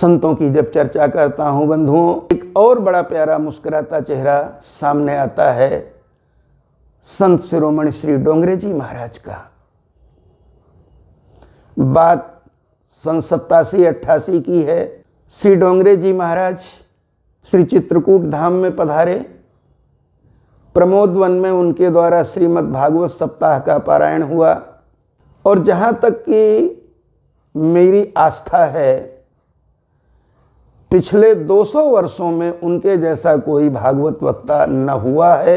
संतों की जब चर्चा करता हूँ बंधुओं, एक और बड़ा प्यारा मुस्कुराता चेहरा सामने आता है संत शिरोमणि श्री डोंगरे जी महाराज का। बात सन 87-88 की है। श्री डोंगरे जी महाराज श्री चित्रकूट धाम में पधारे। प्रमोद वन में उनके द्वारा श्रीमद् भागवत सप्ताह का पारायण हुआ और जहाँ तक कि मेरी आस्था है, पिछले 200 वर्षों में उनके जैसा कोई भागवत वक्ता न हुआ है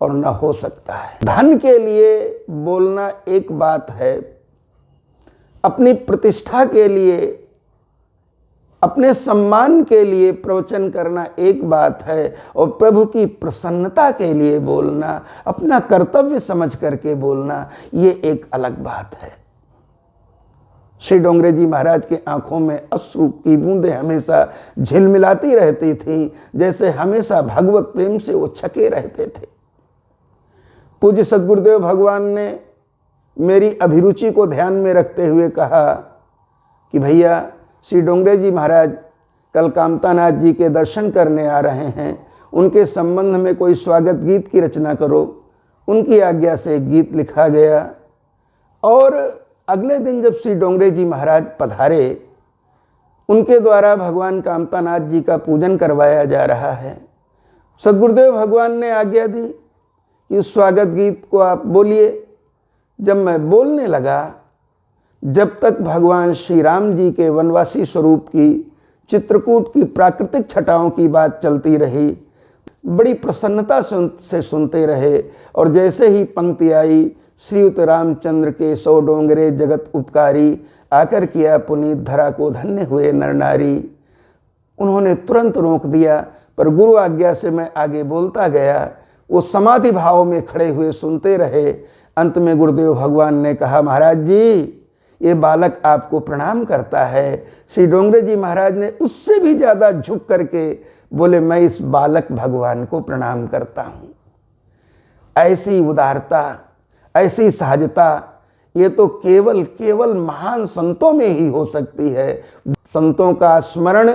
और न हो सकता है। धन के लिए बोलना एक बात है, अपनी प्रतिष्ठा के लिए, अपने सम्मान के लिए प्रवचन करना एक बात है और प्रभु की प्रसन्नता के लिए बोलना, अपना कर्तव्य समझ करके बोलना, ये एक अलग बात है। श्री डोंगरे जी महाराज के आंखों में अश्रु की बूंदें हमेशा झिलमिलाती रहती थीं, जैसे हमेशा भगवत प्रेम से वो छके रहते थे। पूज्य सद्गुरुदेव भगवान ने मेरी अभिरुचि को ध्यान में रखते हुए कहा कि भैया श्री डोंगरे जी महाराज कल कामतानाथ जी के दर्शन करने आ रहे हैं, उनके संबंध में कोई स्वागत गीत की रचना करो। उनकी आज्ञा से एक गीत लिखा गया और अगले दिन जब श्री डोंगरे जी महाराज पधारे, उनके द्वारा भगवान कामतानाथ जी का पूजन करवाया जा रहा है। सद्गुरुदेव भगवान ने आज्ञा दी कि उस स्वागत गीत को आप बोलिए। जब मैं बोलने लगा, जब तक भगवान श्री राम जी के वनवासी स्वरूप की चित्रकूट की प्राकृतिक छटाओं की बात चलती रही, बड़ी प्रसन्नता से सुनते रहे और जैसे ही पंक्ति आई, श्रीयुत रामचंद्र के 100 डोंगरे जगत उपकारी, आकर किया पुनीत धरा को धन्य हुए नर नारी, उन्होंने तुरंत रोक दिया। पर गुरु आज्ञा से मैं आगे बोलता गया। वो समाधि भाव में खड़े हुए सुनते रहे। अंत में गुरुदेव भगवान ने कहा, महाराज जी ये बालक आपको प्रणाम करता है। श्री डोंगरे जी महाराज ने उससे भी ज़्यादा झुक करके बोले, मैं इस बालक भगवान को प्रणाम करता हूँ। ऐसी उदारता, ऐसी सहजता, ये तो केवल महान संतों में ही हो सकती है। संतों का स्मरण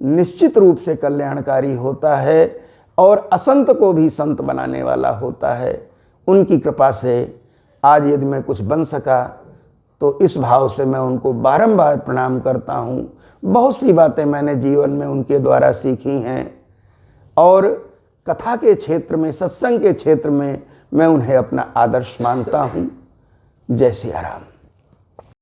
निश्चित रूप से कल्याणकारी होता है और असंत को भी संत बनाने वाला होता है। उनकी कृपा से आज यदि मैं कुछ बन सका तो इस भाव से मैं उनको बारंबार प्रणाम करता हूँ। बहुत सी बातें मैंने जीवन में उनके द्वारा सीखी हैं और कथा के क्षेत्र में, सत्संग के क्षेत्र में मैं उन्हें अपना आदर्श मानता हूँ। जय सिया राम।